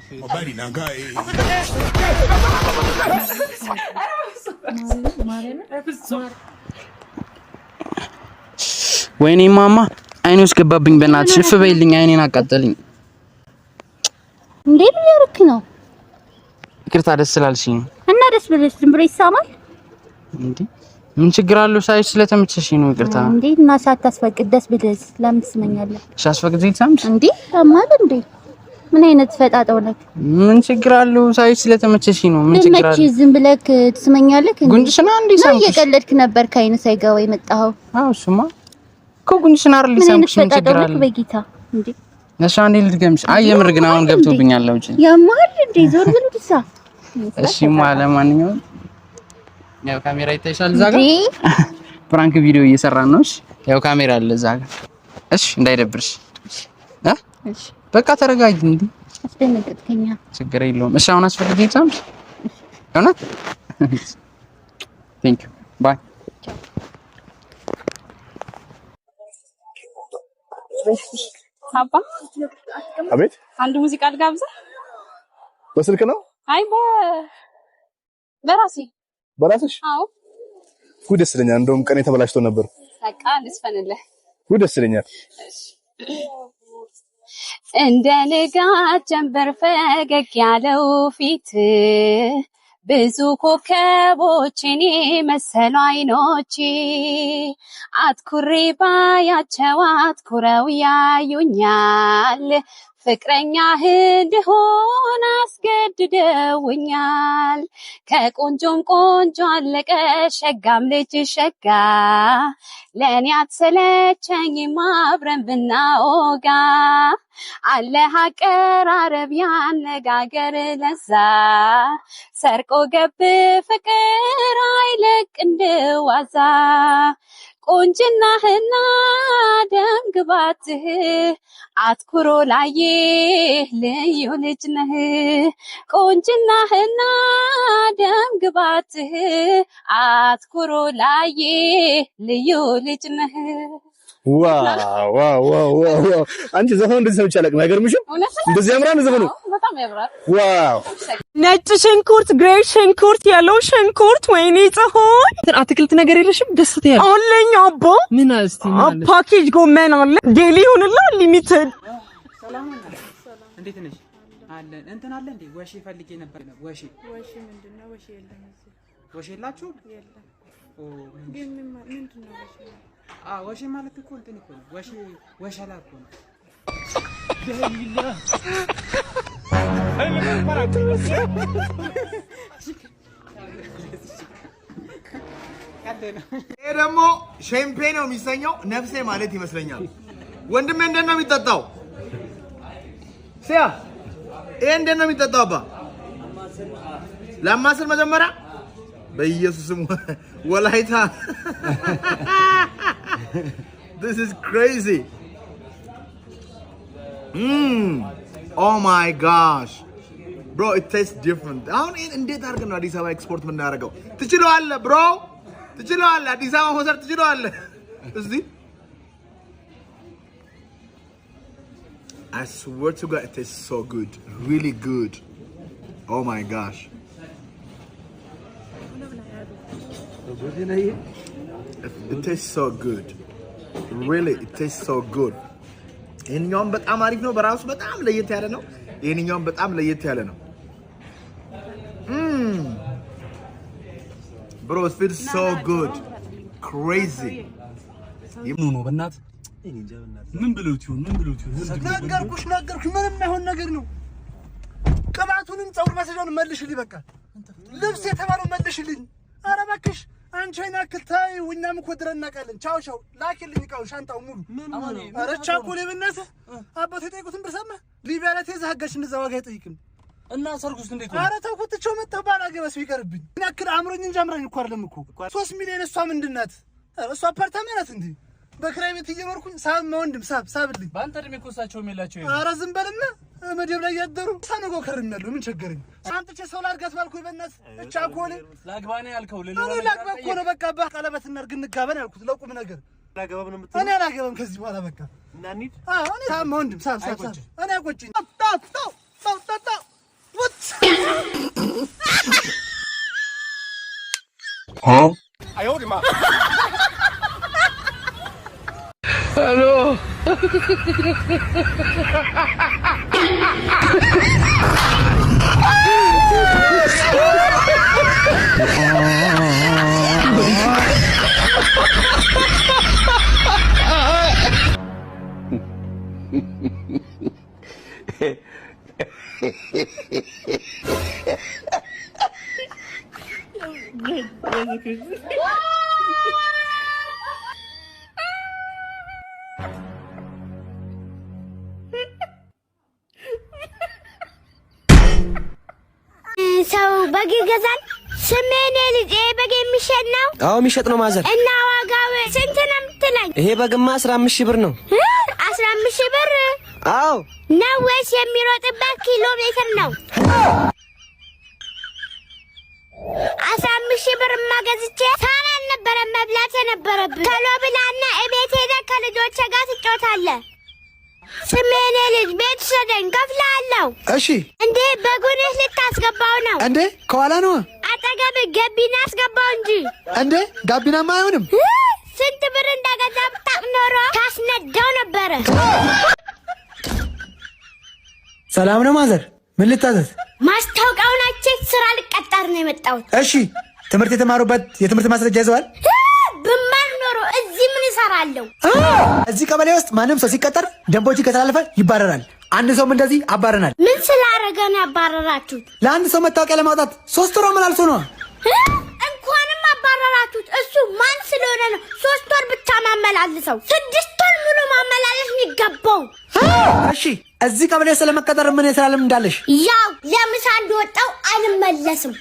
ወይኔ ማማ አይኔ ውስጥ ገባብኝ በእናትሽ እፍ በይልኝ አይኔን አቃጠለኝ እንዴ ልያርክ ነው ይቅርታ ደስ ስላልሽኝ እና ደስ ብለሽ ዝም ብሎ ይሳማል እንዴ ምን ችግር አለው ሳይሽ ስለተመቸሽ ነው ይቅርታ እንዴ እና ሳታስፈቅድ ደስ ብለሽ ለምን ትስመኛለህ ሳስፈቅድ ይሳምሽ እንዴ አማል እንዴ ምን አይነት ፈጣጣው ነህ ምን ችግር አለው ሳይሽ ስለተመቸሽ ነው ምን ችግር አለው ለምን ዝም ብለህ ትስመኛለህ ጉንጭሽና እንዴ ሳምሽ እየቀለድክ ነበር ከአይነ ሳይገባ የመጣው አው እሱማ ጉንጭሽና አይደል ሳምሽ ምን ችግር አለው በጌታ እንዴ ነሻንዴ ልድገምሽ አይ የምር ግን አሁን ገብቶብኛል ለውጪ ያማል እንዴ ዞር ብል እንድሳ እሺ ማለማንኛውም ያው ካሜራ ይታይሻል እዛ ጋር ፕራንክ ቪዲዮ እየሰራን ነው እሺ ያው ካሜራ አለ እዛ ጋር እሺ እንዳይደብርሽ እሺ በቃ ተረጋጊ እንዴ አስደነገጥከኛ ችግር የለውም እሺ አሁን አስፈልጊ ሳምሽ እውነት ቴንክ ዩ ባይ አባ አቤት አንድ ሙዚቃ ልጋብዛ በስልክ ነው አይ በራስሽ አዎ ደስ ይለኛል እንደውም ቀኔ ተበላሽቶ ነበር በቃ ልስፈንልህ ደስ ይለኛል እንደ ንጋት ጀንበር ፈገግ ያለው ፊት ብዙ ኮከቦችን መሰሉ አይኖች አትኩሬ ባያቸው አትኩረው ያዩኛል ፍቅረኛህ እንድሆን አስገድደውኛል ከቆንጆም ቆንጆ አለቀ ሸጋም ልጅ ሸጋ ለኔ አትሰለቸኝም አብረን ብናወጋ አለህ አቀራረብ ያነጋገር ለዛ ሰርቆ ገብ ፍቅር አይለቅ እንደዋዛ ቁንጅናህና ደም ግባትህ አትኩሮ ላየ ልዩ ልጅ ነህ ቁንጅናህና ደም ግባትህ አትኩሮ ላየ ልዩ ልጅ ነህ ዋው ዋው ዋው አንቺ ዘፈን እንደዚህ ሰምቼ አላውቅም አይገርምሽም እንደዚህ ያምራል ዘፈኑ በጣም ያምራል ዋው ነጭ ሽንኩርት ግሬይ ሽንኩርት ያለው ሽንኩርት ወይኔ ፀሆይ አትክልት ነገር የለሽም ደስታ ያለ አለኝ አባ ምን አስቲ ማለት ፓኬጅ ጎመን አለ ዴሊ ሆነላ ሊሚትድ ሰላም እንዴት ነሽ አለን እንትን አለ እንዴ ወሺ ፈልጌ ነበር ወሺ ምንድነው ወሺ የለም ወሺ የላችሁ የለም ግን ምንድነው ወሺ ወሺ ማለት እኮ እንትን እኮ ነው ወሸላ እኮ ነው ይሄ ደግሞ ሸምፔ ነው የሚሰኘው ነፍሴ ማለት ይመስለኛል ወንድሜ እንዴት ነው የሚጠጣው ሲያ ይሄ እንዴት ነው የሚጠጣው አባ ለማስል መጀመሪያ በኢየሱስም ወላይታ This is crazy. Oh my gosh. Bro, it tastes different. አሁን እንዴት አድርገን ነው አዲስ አበባ ኤክስፖርት የምናደርገው? ትችላለህ bro? ትችላለህ አዲስ አበባ መውሰድ ትችላለህ? እስቲ I swear to God, it tastes so good. Really good. Oh my gosh. It tastes so good. Really, it tastes so good. ይሄንኛውም በጣም አሪፍ ነው በራሱ በጣም ለየት ያለ ነው ይሄንኛውም በጣም ለየት ያለ ነው Bro, it feels so good. Crazy. ነው በእናት ምን ብሎት ይሁን ነገርኩሽ ምንም አይሆን ነገር ነው ቅባቱንም ጸጉር ማሰጃውን መልሽልኝ በቃ ልብስ የተባለው መልሽልኝ ኧረ እባክሽ አንቺ አይናክልታይ ወኛም ኮድረና ቃልን ቻው ቻው ላኪልኝ ቃው ሻንጣው ሙሉ ኧረ ቻኮሌ በእናት አባቴ ጠይቁትን ብርሰማ ሊቢያ ላይ ተይዘህ ሀጋሽ እንደዛ ዋጋ አይጠይቅም እና ሰርጉስ እንዴት ነው ኧረ ተውኩትቸው መጣው ባላገበስ ቢቀርብኝ ያክል አምሮኝ እንጂ አምራኝ እኮ አይደለም እኮ 3 ሚሊዮን እሷ ምንድናት እሷ አፓርታመንት እንዴ በክራይ ቤት እየኖርኩኝ ሳብ ወንድም ሳብልኝ ባንተ እድሜ ኮሳቸው የሚላቸው ይሄ ኧረ ዝም በልና መደብ ላይ ያደሩ ሳነጎ ከርኛለሁ ምን ቸገረኝ ሳንጥቼ ሰው ላርጋት ባልኩኝ በእናት ቻኮሌ ላግባኔ ያልከው ላግባ እኮ ነው በቃ ቀለበት እናርግ እንጋባን ያልኩት ለቁም ነገር ላገባም ነው የምትለው እኔ አላገባም ከዚህ በኋላ በቃ እና እንሂድ እኔ ሳብ ወንድም ሳብ እኔ አቆጭኝ Hello. ሰው በግ ይገዛል። ስሜኔ ልጅ በግ የሚሸጥ ነው? አዎ የሚሸጥ ነው ማዘር። እና ዋጋው ስንት ነው የምትለኝ? ይሄ በግማ 15000 ብር ነው። 15000 ብር? አዎ። ነው ወይስ የሚሮጥበት ኪሎ ሜትር ነው? 15000 ብር ማገዝቼ ሳላን ነበር መብላት የነበረብኝ። ቶሎ ብላና እቤት ሄደህ ከልጆቼ ጋር ትጫወታለህ። ስሜኔ ልጅ ቤት ሰደኝ ከፍላለሁ። እሺ። እንዴ በጉንህ ልታስገባው ነው እንዴ? ከኋላ ነው። አጠገብ ገቢና አስገባው እንጂ። እንዴ ጋቢናማ አይሆንም። ስንት ብር እንዳገዛ ብታውቅ ኖሮ ታስነዳው ነበረ። ሰላም ነው ማዘር፣ ምን ልታዘዝ? ማስታወቂያውን አይቼ ስራ ልቀጠር ነው የመጣሁት። እሺ። ትምህርት የተማሩበት የትምህርት ማስረጃ ይዘዋል? ብማር ኖሮ እዚህ ምን እሰራለሁ? እዚህ ቀበሌ ውስጥ ማንም ሰው ሲቀጠር ደንቦችን ከተላለፈ ይባረራል። አንድ ሰውም እንደዚህ አባረናል። ምን ስላረገ ነው ያባረራችሁት? ለአንድ ሰው መታወቂያ ለማውጣት 3 ወር አመላልሶ ነው። እንኳንም አባረራችሁት። እሱ ማን ስለሆነ ነው 3 ወር ብቻ ማመላልሰው? 6 ወር ሙሉ ማመላለስ የሚገባው። እሺ። እዚህ ቀበሌ ስለመቀጠር ምን የሰላም እንዳለሽ? ያው ለምሳ እንደወጣው አልመለስም።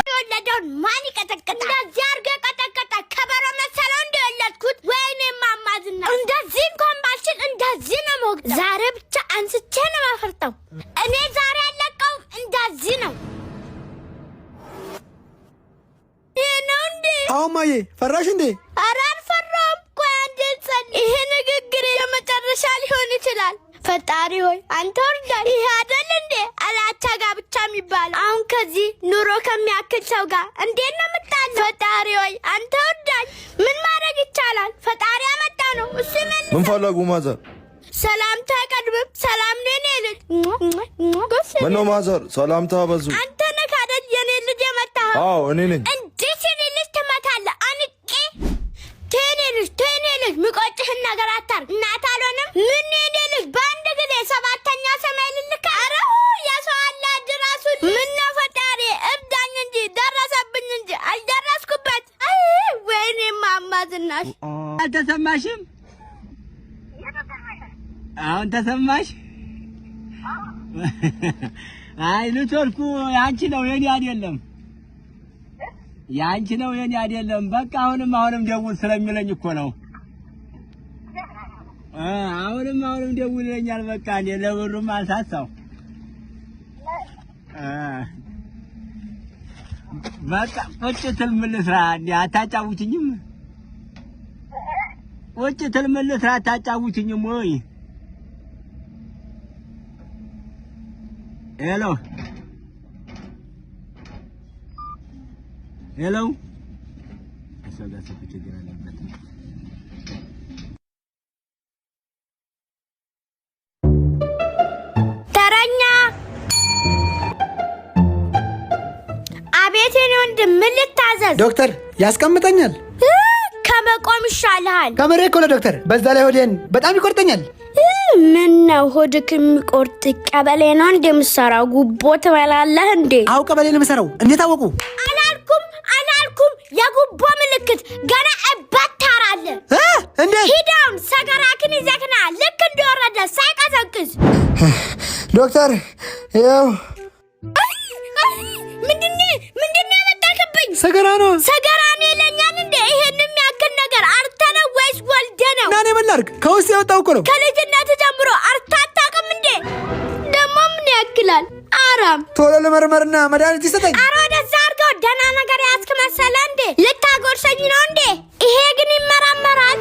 የወለደውን ማን ይቀጠቅጣል? እንደዚህ አድርገህ ቀጠቀጠ። ከበሮ መሰለው እንደወለድኩት። ወይኔ ማማዝና እንደዚህ እንኳን ባልችል እንደዚህ ነው ሞግ። ዛሬ ብቻ አንስቼ ነው ማፈርጠው። እኔ ዛሬ ያለቀው እንደዚህ ነው። ይሄ ነው እንዴ? አዎ ማዬ፣ ፈራሽ እንዴ? ኧረ አልፈራሁም። ቆይ አንዴ ልጸልይ። ይሄ ንግግር የመጨረሻ ሊሆን ይችላል። ፈጣሪ ሆይ አንተ ወርዳኝ። ይሄ አይደል እንዴ አላቻ ጋብቻ የሚባለው? አሁን ከዚህ ኑሮ ከሚያክል ሰው ጋር እንዴት ነው የምጣለው? ፈጣሪ ሆይ አንተ ወርዳኝ። ምን ማድረግ ይቻላል? ፈጣሪ ያመጣ ነው እሱ። ምን ፈለጉ ማዘር? ሰላምታ አይቀድምም? ሰላም ነው የኔ ልጅ። ምነው ማዘር ሰላምታ በዙ? አንተ ነህ አይደል የኔ ልጅ የመታኸው? አዎ እኔ ነኝ። እንዴት የኔ ልጅ ትመታለህ? አንቄ ተኔ ልጅ ምቆጭህን ነገር አታርግ። እናት አልሆንም። ምን የኔ ልጅ በአንድ ጊዜ 7ኛ ሰማይ ልልካ? ኧረ የሰው አላድ ራሱን። ምነው ፈጣሪ እብዳኝ እንጂ ደረሰብኝ እንጂ አልደረስኩበት። ወይኔ ማማዝናሽ። አልተሰማሽም? አሁን ተሰማሽ? አይ ኔትወርኩ ያንቺ ነው የኔ አይደለም። ያንቺ ነው የኔ አይደለም። በቃ አሁንም ደውል ስለሚለኝ እኮ ነው። አሁንም ደውል ይለኛል። በቃ እንደ ለብሩም አልሳሳው። በቃ ቁጭ ትል ምን ልስራ? እንደ አታጫውችኝም? ቁጭ ትል ምን ልስራ? አታጫውችኝም ወይ? ሄሎ ተረኛ። አቤት የኔ ወንድም ምን ልታዘዝ? ዶክተር ያስቀምጠኛል። ከመቆም ይሻልሃል። ከመሬ እኮ ነው ዶክተር። በዛ ላይ ሆዴን በጣም ይቆርጠኛል። ምን ነው ሆድክ የሚቆርጥ? ቀበሌ ነው እንደምሰራው ጉቦ ትበላለህ እንዴ? አው ቀበሌ ነው የምሰራው። እንዴት አወቁ? አላልኩም። የጉቦ ምልክት ገና እበታራለህ። እንዴ ሂዳውን ሰገራክን ይዘክና ልክ እንደወረደ ሳይቀሰቅስ። ዶክተር ያው ምንድነው ያመጣክብኝ? ሰገራ ነው ይለኛል እንዴ? ይሄንም ያክል ነገር አርተ ነው ወይስ ወልደ ነው? እና እኔ ምን ላድርግ? ከውስጥ የወጣው እኮ ነው። ከልጅነት ጀምሮ አርታ አታውቅም እንዴ? ደግሞ ምን ያክላል? አራም ቶሎ ለመርመርና መድኃኒት ይሰጠኝ። ኧረ ወደዛ አድርገው። ደህና ነገር ያዝክ መሰለ እንዴ? ልታጎርሰኝ ነው እንዴ? ይሄ ግን ይመራመራል።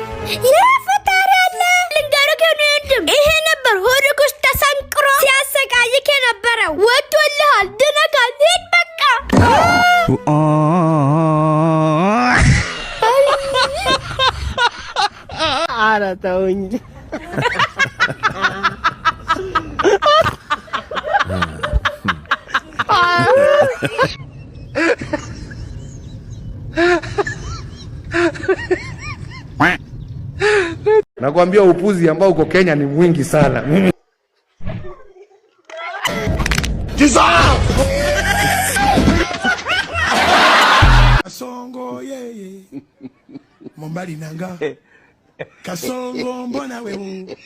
ፈጣሪ አለ። ልንገርህ ወንድም፣ ይሄ ነበር ሆድክ ውስጥ ተሰንቅሮ ሲያሰቃይክ የነበረው። ወጥቶልሃል። ኧረ ተውኝ Nakwambia upuzi ambao uko Kenya ni mwingi sana. Kasongo yeye Mombali nanga Kasongo mbona wewe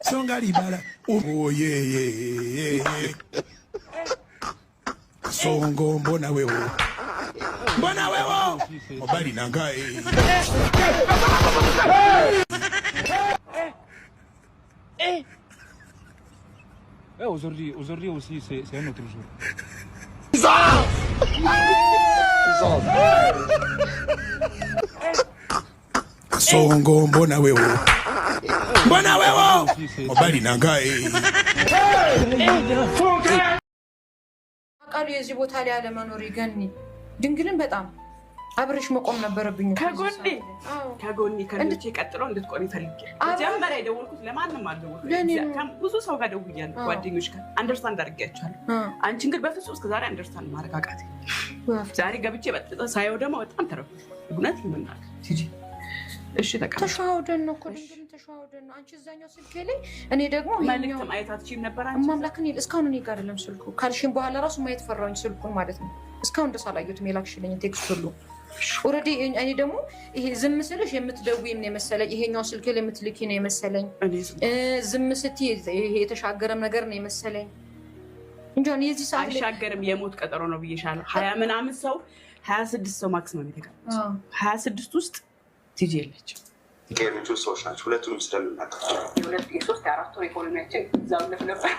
Songa libala oh yeye Kasongo mbona wewe Mombali nanga aujourd'hui aussi c'est un autre jour. Kasongo mbona wewe Mombali nanga ቃሉ የዚህ ቦታ ላይ ያለ መኖር ይገኒ ድንግልን በጣም አብረሽ መቆም ነበረብኝ ከጎኔ ከልጆቼ ቀጥሎ እንድትቆም ይፈልግ መጀመሪያ የደወልኩት ለማንም አልደወልኩም ብዙ ሰው ጋር ደውያለሁ ጓደኞች ጋር አንደርስታንድ አድርጌያቸዋለሁ አንቺን ግን በፍጹም እስከዛሬ አንደርስታንድ ማድረግ አቃተኝ ዛሬ ገብቼ በጥጥ ሳይው ደግሞ በጣም ተረፍ እውነት ይመናል ትጂ እሺ ተቀበል ተሻውደን ነው እኮ ድንግልን ተሻውደን ነው አንቺ እዛኛው ስልኬ ላይ እኔ ደግሞ መልእክት ማየታችሁም ነበር አንቺ ማምላክን እስካሁን እኔ ጋር አይደለም ስልኩ ካልሽን በኋላ ራሱ ማየት ፈራውኝ ስልኩን ማለት ነው እስካሁን ደስ አላየሁትም የላክሽልኝ ቴክስት ሁሉ ኦሬዲ እኔ ደግሞ ይሄ ዝም ስልሽ የምትደውይም ነው መሰለኝ ይሄኛው ስልኬ ላይ የምትልኪ ነው መሰለኝ ዝም ስትይ ይሄ የተሻገረም ነገር ነው መሰለኝ እንጂ እኔ እዚህ ሰዓት ላይ አይሻገርም የሞት ቀጠሮ ነው ብዬሻለሁ 20 ምናምን ሰው 26 ሰው ማክሲመም የተቀመጠው 26 ውስጥ ትጂ የለች ከልጆቹ ሰዎች ናቸው ሁለቱንም ስለምናውቃቸው የሁለት የሶስት የአራት ወር ኢኮኖሚያችን እዛው ነበር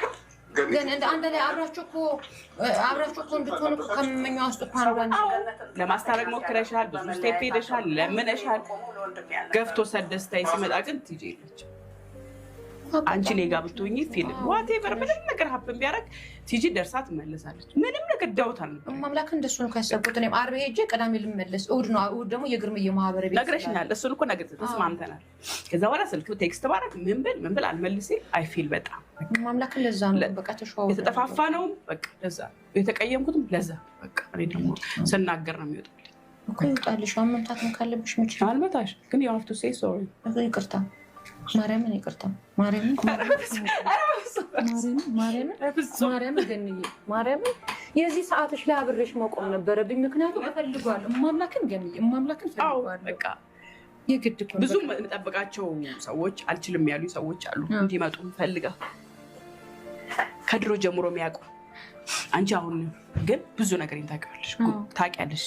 ግን እንደ አንድ ላይ አብራችሁ እኮ እንድትሆኑ ከመመኛው ውስጥ ፓርዋን ለማስታረቅ ሞክረሻል ብዙ ስቴፕ ሄደሻል ለምነሻል ገፍቶ ሰደስታይ ሲመጣ ግን ትጂ የለች አንቺ ሌጋ ብትሆኚ ፊልም ዋቴቨር ምንም ነገር ሀፕን ቢያደርግ ትጂ ደርሳ ትመለሳለች ምንም ነገር ዳውታል ማምላክ እንደሱ ነው ካሰብኩት እኔም ዓርብ ሄጄ ቅዳሜ ልመለስ እሑድ ነው እሑድ ደግሞ የግርምዬ ማህበር ቤት ነግረሽኛል እሱን እኮ ነገር ተስማምተናል ከዛ በኋላ ስልክ ቴክስት ባረክ ምን ብል አልመልስ አይ ፊል በጣም ማምላክ ለዛ ነው በቃ ተሻው የተጠፋፋ ነው በቃ ለዛ የተቀየምኩትም ለዛ በቃ እኔ ደግሞ ስናገር ነው የሚወጣው እኮ ይጣልሽ አመንታት ነው ካለብሽ ምንጭ አልመታሽ ግን you have to say sorry ይቅርታ ማርያምን ይቅርታ ማርያምን ገንዬ ማርያምን የዚህ ሰዓትሽ ላይ አብሬሽ መቆም ነበረብኝ ምክንያቱም እፈልጋለሁ ማምላክን ገንዬ ማምላክን ፈልጋለሁ በቃ የግድ ብዙ እንጠብቃቸው ሰዎች አልችልም ያሉ ሰዎች አሉ እንዲመጡ ፈልጋ ከድሮ ጀምሮ የሚያውቁ አንቺ አሁን ግን ብዙ ነገር ታውቂያለሽ